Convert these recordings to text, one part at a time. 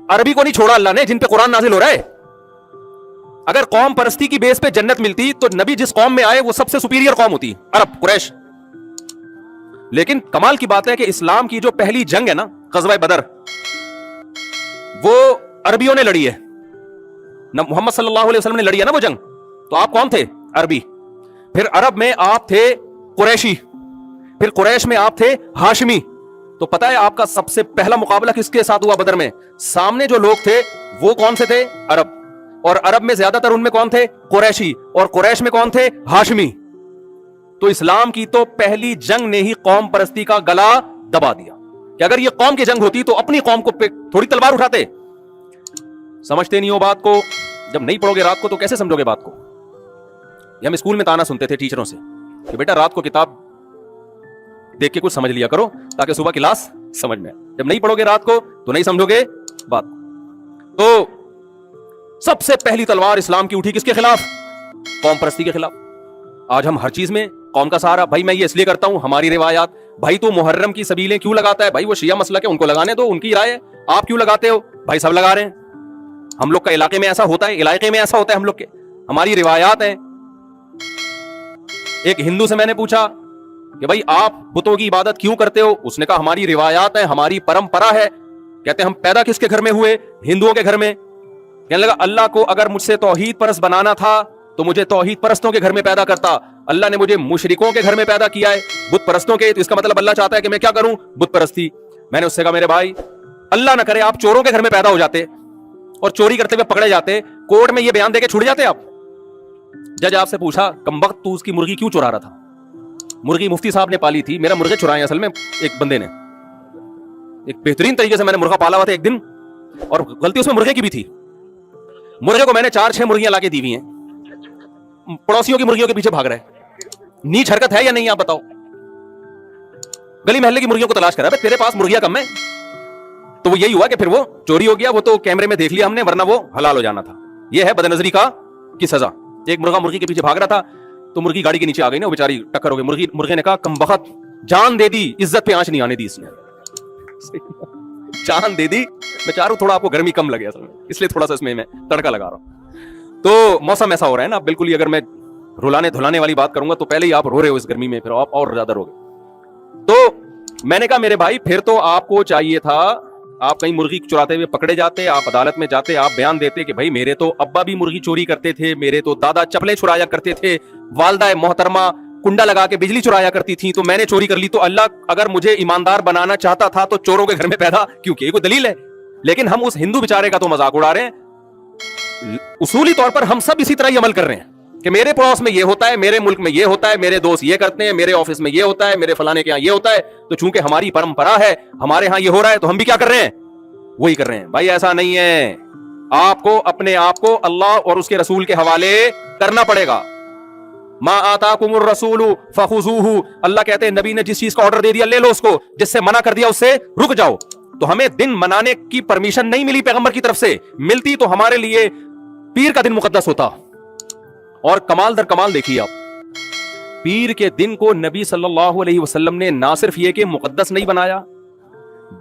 عربی کو نہیں چھوڑا اللہ نے جن پہ قرآن نازل ہو رہا ہے. اگر قوم پرستی کی بیس پہ جنت ملتی تو نبی جس قوم میں آئے وہ سب سے سپیریئر قوم ہوتی, عرب, قریش. لیکن کمال کی بات ہے کہ اسلام کی جو پہلی جنگ ہے نا, غزوہ بدر, وہ عربیوں نے لڑی ہے. محمد صلی اللہ علیہ وسلم نے لڑی ہے نا وہ جنگ. تو آپ کون تھے؟ عربی. پھر عرب میں آپ تھے قریشی, پھر قریش میں آپ تھے ہاشمی. تو پتہ ہے آپ کا سب سے پہلا مقابلہ کس کے ساتھ ہوا بدر میں؟ سامنے جو لوگ تھے وہ کون سے تھے؟ عرب. اور عرب میں زیادہ تر ان میں کون تھے؟ قریشی. اور قریش میں کون تھے؟ ہاشمی. تو اسلام کی تو پہلی جنگ نے ہی قوم پرستی کا گلا دبا دیا کہ اگر یہ قوم کی جنگ ہوتی تو اپنی قوم کو تھوڑی تلوار اٹھاتے. سمجھتے نہیں ہو بات کو. جب نہیں پڑھو گے رات کو تو کیسے سمجھو گے بات کو؟ یہ ہم اسکول میں تانا سنتے تھے ٹیچروں سے کہ بیٹا رات کو کتاب دیکھ کے کچھ سمجھ لیا کرو تاکہ صبح کلاس سمجھ میں. جب نہیں پڑھو گے رات کو تو نہیں سمجھو گے بات. تو سب سے پہلی تلوار اسلام کی اٹھی کس کے خلاف؟ قوم پرستی کے خلاف. آج ہم ہر چیز میں قوم کا سہارا. بھائی میں یہ اس لیے کرتا ہوں, ہماری روایات. بھائی تو محرم کی سبیلیں کیوں لگاتا ہے؟ بھائی وہ شیعہ مسلک ہے, ان کو لگانے دو, ان کی رائے ہے. آپ کیوں لگاتے ہو؟ بھائی سب لگا رہے ہیں. ہم لوگ کا علاقے میں ایسا ہوتا ہے, علاقے میں ایسا ہوتا ہے, ہم لوگ کے ہماری روایات ہیں. ایک ہندو سے میں نے پوچھا کہ بھائی آپ بتوں کی عبادت کیوں کرتے ہو؟ اس نے کہا ہماری روایات ہیں, ہماری پرمپرا ہے. کہتے ہم پیدا کس کے گھر میں ہوئے؟ ہندوؤں کے گھر میں. کہنے لگا اللہ کو اگر مجھ سے توحید پرست بنانا تھا تو مجھے توحید پرستوں کے گھر میں پیدا کرتا. اللہ نے مجھے مشرکوں کے گھر میں پیدا کیا ہے, بت پرستوں کے. تو اس کا مطلب اللہ چاہتا ہے کہ میں کیا کروں؟ بت پرستی. میں نے اس سے کہا میرے بھائی اللہ نہ کرے آپ چوروں کے گھر میں پیدا ہو جاتے اور چوری کرتے ہوئے پکڑے جاتے, کورٹ میں یہ بیان دے کے چھوڑ جاتے آپ. جج آپ سے پوچھا کمبخت تو اس کی مرغی کیوں چرا رہا تھا؟ مرغی مفتی صاحب نے پالی تھی, میرا مرغے چرائے اصل میں ایک بندے نے. ایک بہترین طریقے سے میں نے مرغا پالا ہوا تھا ایک دن, اور غلطی اس میں مرغے کی بھی تھی. مرغے کو میں نے 4-6 مرغیاں لا کے دی ہوئی ہیں, پڑوسیوں کی مرغیوں کے پیچھے بھاگ رہے ہیں. نیچ حرکت ہے یا نہیں آپ بتاؤ؟ گلی محلے کی مرغیوں کو تلاش کرا, تیرے پاس مرغیاں کم ہے. تو وہ یہی ہوا کہ پھر وہ چوری ہو گیا, وہ تو کیمرے میں دیکھ لیا ہم نے, ورنہ وہ حلال ہو جانا تھا. یہ ہے بدنظری کی سزا. ایک مرغا مرغی کے پیچھے بھاگ رہا تھا تو مرغی گاڑی کے نیچے آ گئی نا, وہ بیچاری ٹکر ہو گئی. مرغے نے کہا کمبخت جان دے دی, عزت پہ آنچ نہیں آنے دی اس نے. جان دے دی. میں چاہ رہا ہوں تھوڑا آپ کو گرمی کم لگے اصل میں, اس لیے تھوڑا سا اس میں تڑکا لگا رہا ہوں. تو موسم ایسا ہو رہا ہے نا, بالکل ہی اگر میں رلانے دھلانے والی بات کروں گا تو پہلے ہی آپ رو رہے ہو اس گرمی میں, پھر آپ اور زیادہ رو گے. تو میں نے کہا میرے بھائی پھر تو آپ کو چاہیے تھا, آپ کہیں مرغی چراتے ہوئے پکڑے جاتے, آپ عدالت میں جاتے, آپ بیان دیتے کہ بھائی میرے تو ابا بھی مرغی چوری کرتے تھے, میرے تو دادا چپلیں چرایا کرتے تھے, والدہ محترمہ کنڈا لگا کے بجلی چرایا کرتی تھی, تو میں نے چوری کر لی. تو اللہ اگر مجھے ایماندار بنانا چاہتا تھا تو چوروں کے گھر میں پیدا کیوں کیا؟ یہ کوئی دلیل ہے؟ لیکن ہم اس ہندو بیچارے کا تو مذاق اڑا رہے ہیں. اصولی طور پر ہم سب اسی طرح ہی عمل کر رہے ہیں کہ میرے پڑوس میں یہ ہوتا ہے, میرے ملک میں یہ ہوتا ہے, میرے دوست یہ کرتے ہیں, میرے آفس میں یہ ہوتا ہے, میرے فلانے کے یہاں یہ ہوتا ہے, تو چونکہ ہماری پرمپرا ہے, ہمارے ہاں یہ ہو رہا ہے, تو ہم بھی کیا کر رہے ہیں؟ وہی کر رہے ہیں. بھائی ایسا نہیں ہے, آپ کو اپنے آپ کو اللہ اور اس کے رسول کے حوالے کرنا پڑے گا. ما آتاکم الرسول فخذوہ, اللہ کہتے ہیں نبی نے جس چیز کا آرڈر دے دیا لے لو اس کو, جس سے منع کر دیا اس سے رک جاؤ. تو ہمیں دن منانے کی پرمیشن نہیں ملی پیغمبر کی طرف سے, ملتی تو ہمارے لیے پیر کا دن مقدس ہوتا. اور کمال در کمال دیکھیے آپ, پیر کے دن کو نبی صلی اللہ علیہ وسلم نے نہ صرف یہ کہ مقدس نہیں بنایا,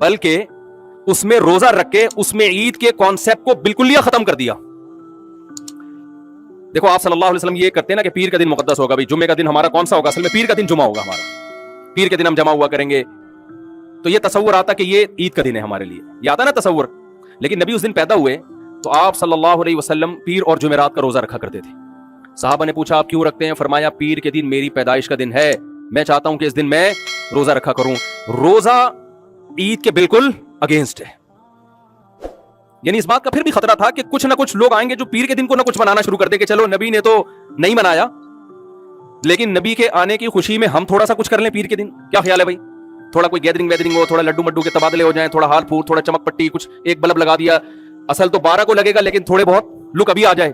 بلکہ اس میں روزہ رکھ کے اس میں عید کے کانسیپٹ کو بالکل ہی ختم کر دیا. دیکھو آپ صلی اللہ علیہ وسلم یہ کرتے ہیں نا کہ پیر کا دن مقدس ہوگا. بھائی جمعے کا دن ہمارا کون سا ہوگا؟ اصل میں پیر کا دن جمعہ ہوگا ہمارا, پیر کے دن ہم جمع ہوا کریں گے. تو یہ تصور آتا کہ یہ عید کا دن ہے ہمارے لیے, یہ آتا نا تصور. لیکن نبی اس دن پیدا ہوئے تو آپ صلی اللہ علیہ وسلم پیر اور جمعرات کا روزہ رکھا کرتے تھے. صحابہ نے پوچھا آپ کیوں رکھتے ہیں؟ فرمایا پیر کے دن میری پیدائش کا دن ہے, میں چاہتا ہوں کہ اس دن میں روزہ رکھا کروں. روزہ عید کے بالکل اگینسٹ ہے. یعنی اس بات کا پھر بھی خطرہ تھا کہ کچھ نہ کچھ لوگ آئیں گے جو پیر کے دن کو نہ کچھ منانا شروع کر دے کہ چلو نبی نے تو نہیں منایا, لیکن نبی کے آنے کی خوشی میں ہم تھوڑا سا کچھ کر لیں پیر کے دن. کیا خیال ہے بھائی؟ تھوڑا کوئی گیدرنگ ویدرنگ ہو, تھوڑا لڈو مڈو کے تبادلے ہو جائیں, تھوڑا ہال پھوٹ, تھوڑا چمک پٹی, کچھ ایک بلب لگا دیا. اصل تو 12 کو لگے گا لیکن تھوڑے بہت لک ابھی آ جائے.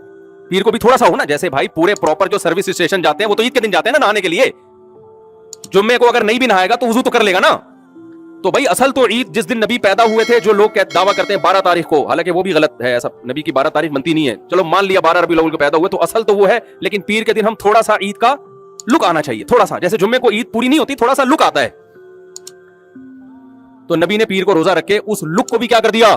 پیر کو بھی تھوڑا سا ہو نا, جیسے بھائی پورے پراپر جو سروس اسٹیشن جاتے ہیں وہ تو عید کے دن جاتے ہیں نا نہانے کے لیے. جمعے کو اگر نہیں بھی نہائے گا تو وضو تو کر لے گا نا. تو بھائی اصل تو عید جس دن نبی پیدا ہوئے تھے, جو لوگ دعویٰ کرتے ہیں 12 تاریخ کو, حالانکہ وہ بھی غلط ہے. ایسا نبی کی 12 تاریخ بنتی نہیں ہے, چلو مان لیا 12 ربیع الاول کو پیدا ہوئے, تو اصل تو وہ ہے. لیکن پیر کے دن ہم تھوڑا سا عید کا لک آنا چاہیے, تھوڑا سا, جیسے جمعے کو عید پوری نہیں ہوتی, تھوڑا سا لک آتا ہے. تو نبی نے پیر کو روزہ رکھ کے اس لک کو بھی کیا کر دیا؟